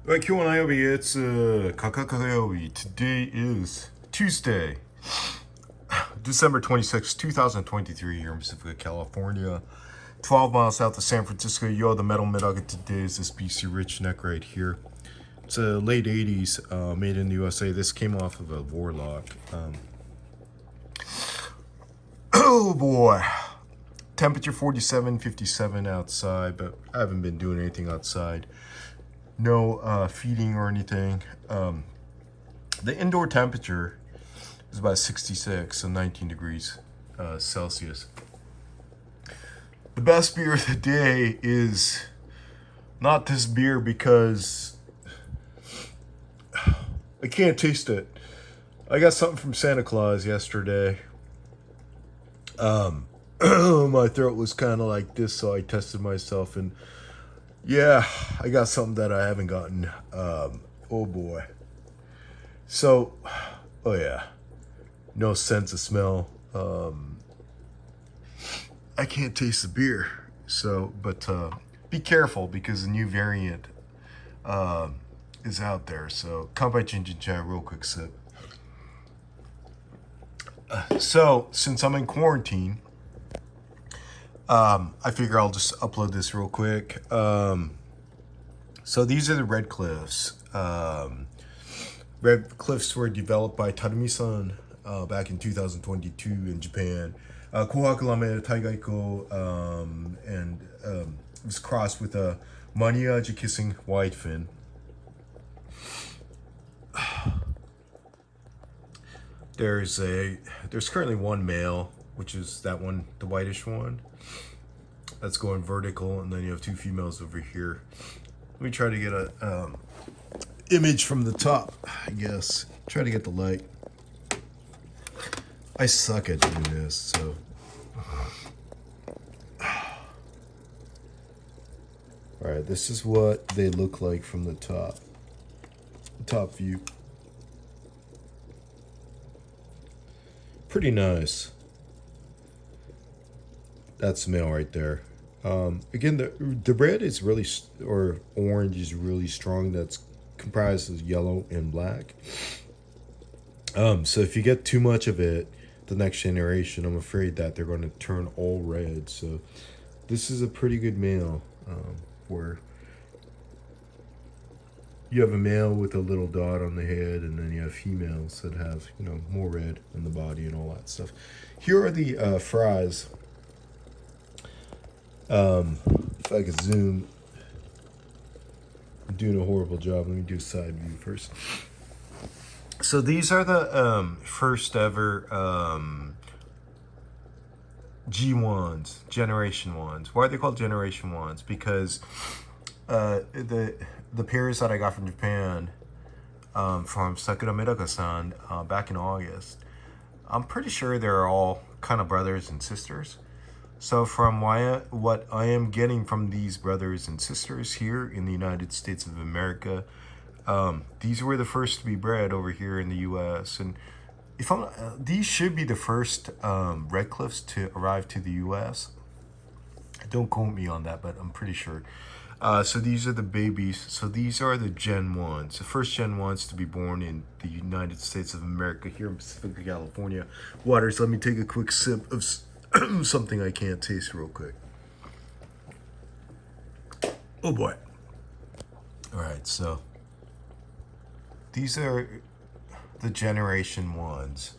Right, Kouhaku, it's Kakakayobi. Today is Tuesday, December 26, 2023, here in Pacific, California. 12 miles south of San Francisco. Yo, the Metal Medaka today is this BC Rich neck right here. It's a late 80s, made in the USA. This came off of a Warlock. Oh boy. Temperature 47, 57 outside, but I haven't been doing anything outside. No feeding or anything. The indoor temperature is about 66, so 19 degrees Celsius. The best beer of the day is not this beer because I can't taste it. I got something from Santa Claus yesterday. My throat was kind of like this, so I tested myself, and yeah, I got something that I haven't gotten. Oh boy. So, oh yeah, no sense of smell. I can't taste the beer. So, but be careful because the new variant is out there. So, kanpai chin chan, real quick sip. So, since I'm in quarantine, I figure I'll just upload this real quick. So these are the Red Cliffs. Red Cliffs were developed by Tadumi-san back in 2022 in Japan. Kouhaku Lame Taigaiko, and it was crossed with a Maniaji kissing whitefin. There's currently one male, which is that one, the whitish one. That's going vertical, and then you have two females over here. Let me try to get a image from the top, I guess. Try to get the light. I suck at doing this, so. Alright, this is what they look like from the top. Top view. Pretty nice. That's the male right there. Again, the red is really, or orange is really strong. That's comprised of yellow and black. So if you get too much of it, the next generation, I'm afraid that they're going to turn all red. So this is a pretty good male, where you have a male with a little dot on the head, and then you have females that have, more red in the body and all that stuff. Here are the fries. If I could zoom, I'm doing a horrible job. Let me do a side view first. So these are the first ever G1s, Generation 1s. Why are they called Generation 1s? Because the pairs that I got from Japan, from Sakura Medaka-san, back in August, I'm pretty sure they're all kind of brothers and sisters. So from what I am getting from these brothers and sisters here in the United States of America, these were the first to be bred over here in the U.S. And these should be the first Red Cliffs to arrive to the U.S. Don't quote me on that, but I'm pretty sure. So these are the babies. So these are the Gen 1s, the first Gen 1s to be born in the United States of America here in Pacific, California. Waters, let me take a quick sip of something I can't taste real quick. Oh boy. All right, so these are the Generation 1s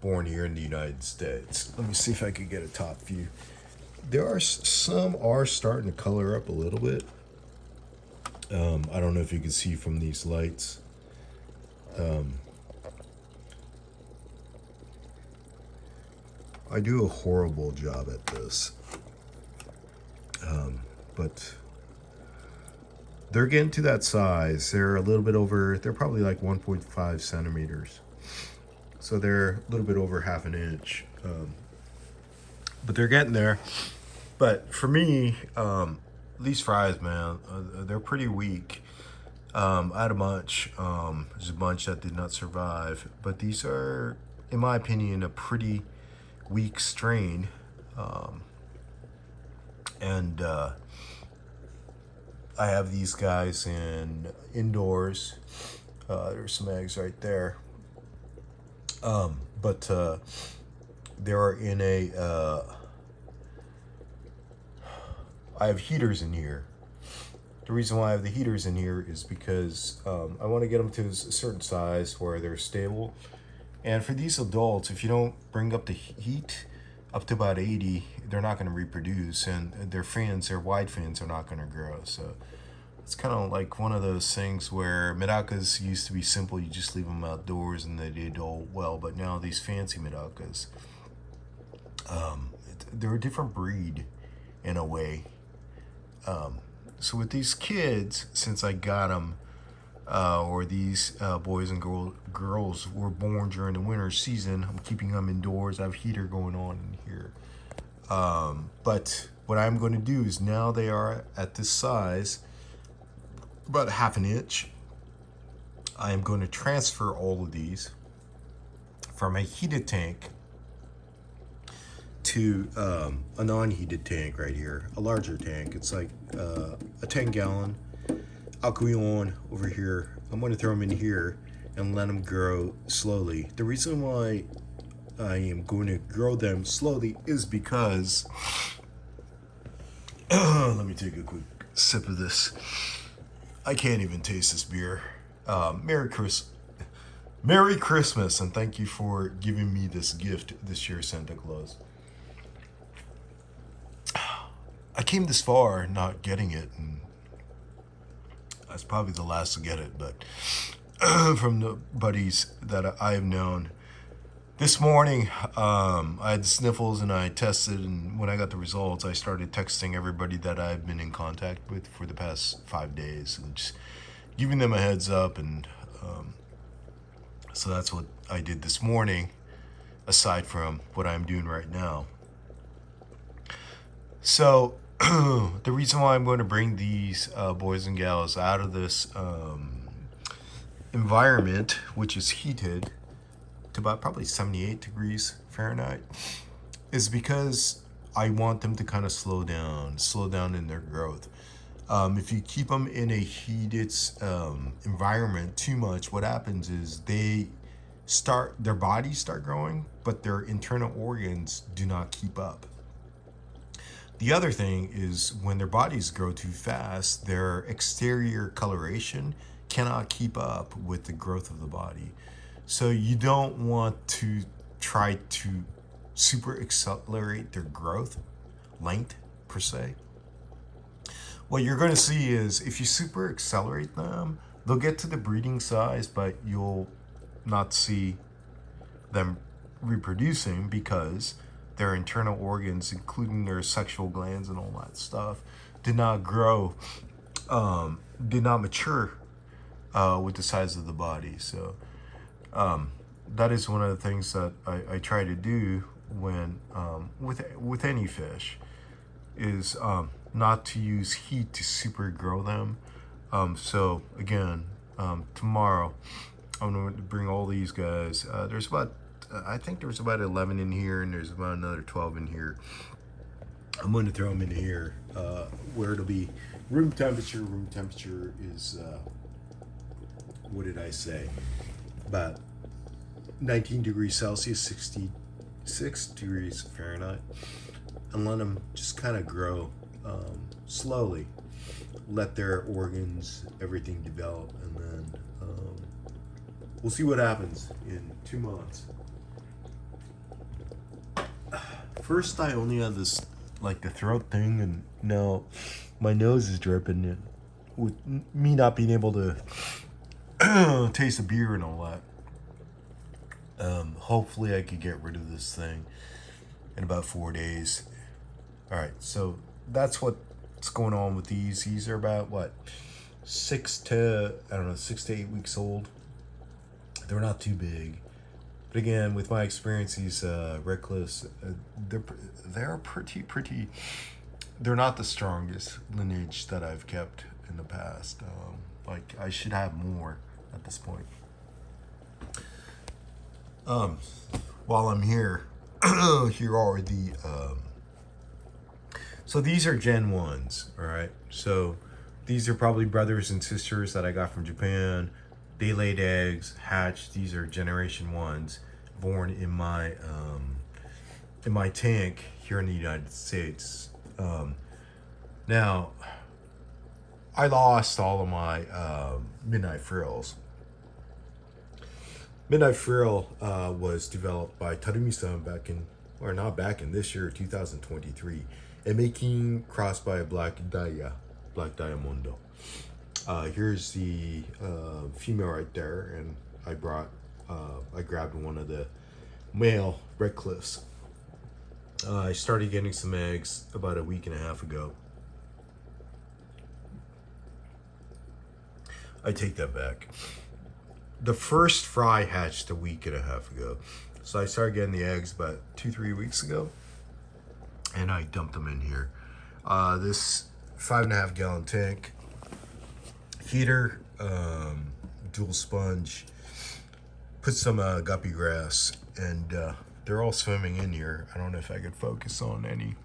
born here in the United States. Let me see if I can get a top view. There are some are starting to color up a little bit. I don't know if you can see from these lights. I do a horrible job at this, but they're getting to that size. They're a little bit over, they're probably like 1.5 centimeters. So they're a little bit over half an inch. But they're getting there. But for me, these fries, man, they're pretty weak. I had a bunch. There's a bunch that did not survive. But these are, in my opinion, a pretty weak strain. And I have these guys indoors. There's some eggs right there. But they are in I have heaters in here. The reason why I have the heaters in here is because I want to get them to a certain size where they're stable. And for these adults, if you don't bring up the heat up to about 80, they're not going to reproduce, and their wide fins are not going to grow. So it's kind of like one of those things where Medakas used to be simple. You just leave them outdoors and they adult well. But now these fancy Medakas, they're a different breed in a way. So with these kids, since I got them, or these boys and girls were born during the winter season, I'm keeping them indoors. I have heater going on in here. But what I'm going to do is, now they are at this size, about ½ an inch, I am going to transfer all of these from a heated tank to a non-heated tank right here, a larger tank. It's like a 10-gallon Akuion over here. I'm going to throw them in here and let them grow slowly. The reason why I am going to grow them slowly is because let me take a quick sip of this. I can't even taste this beer. Merry Christmas, and thank you for giving me this gift this year, Santa Claus. I came this far not getting it, and I was probably the last to get it, but from the buddies that I have known. This morning, I had the sniffles and I tested, and when I got the results, I started texting everybody that I've been in contact with for the past 5 days and just giving them a heads up. And so that's what I did this morning, aside from what I'm doing right now. So the reason why I'm going to bring these boys and gals out of this environment, which is heated to about probably 78 degrees Fahrenheit, is because I want them to kind of slow down in their growth. If you keep them in a heated environment too much, what happens is their bodies start growing, but their internal organs do not keep up. The other thing is, when their bodies grow too fast, their exterior coloration cannot keep up with the growth of the body. So you don't want to try to super accelerate their growth length per se. What you're going to see is, if you super accelerate them, they'll get to the breeding size, but you'll not see them reproducing because their internal organs, including their sexual glands and all that stuff, did not grow, did not mature with the size of the body. So that is one of the things that I try to do when with any fish, is not to use heat to super grow them. So again, tomorrow I'm going to bring all these guys. I think there's about 11 in here, and there's about another 12 in here. I'm going to throw them in here where it'll be room temperature. Room temperature is, what did I say? About 19 degrees Celsius, 66 degrees Fahrenheit. And let them just kind of grow slowly. Let their organs, everything develop, and then we'll see what happens in 2 months. First, I only had this, like, the throat thing, and now my nose is dripping. And with me not being able to taste the beer and all that, hopefully I could get rid of this thing in about 4 days. All right, so that's what's going on with these. These are about 6 to 8 weeks old. They're not too big. But again, with my experience, these reckless, they're pretty. They're not the strongest lineage that I've kept in the past. Like, I should have more at this point. While I'm here, here are the. So these are Gen 1s, all right? So These are probably brothers and sisters that I got from Japan. They laid eggs, hatched. These are generation ones, born in my tank here in the United States. Now, I lost all of my midnight frills. Midnight frill was developed by Tarumi-san this year, 2023, and making crossed by a black diamondo. Here's the female right there, and I grabbed one of the male red cliffs. I started getting some eggs about a week and a half ago. I take that back. The first fry hatched a week and a half ago. So I started getting the eggs about 2-3 weeks ago, and I dumped them in here. This 5.5 gallon tank, heater, dual sponge, put some guppy grass, and they're all swimming in here. I don't know if I could focus on any